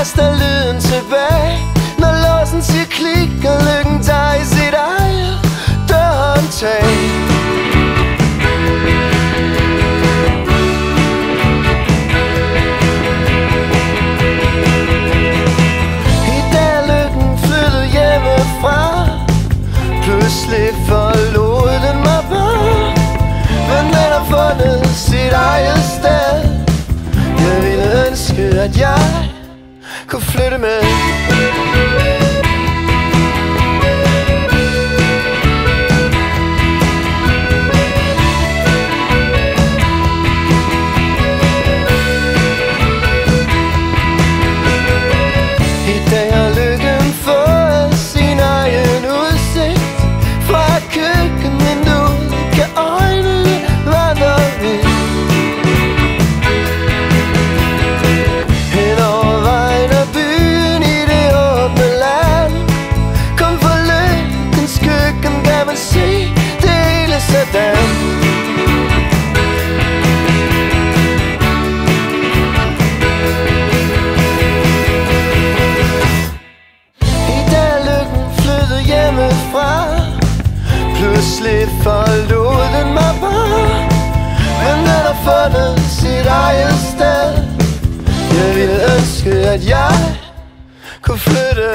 taster lyden tilbage, når låsen siger klik, og lykken tager i sit eget dørhåndtag. I dag er lykken flyttet hjemmefra, pludselig forlod den mig bare, men den har fundet sit eget sted. Jeg ville ønske, at jeg kunne flytte med. I dag har lykken fået sin egen udsigt. Fra køkkenvinduet kan øjnene vandre ind. Hen over vejen og byen i det åbne land. Kom for lykkens køkken, kan man se det hele sådan. Pludselig forlod den mig bare, men den har fundet sit eget sted. Jeg ville ønske, at jeg kunne flytte.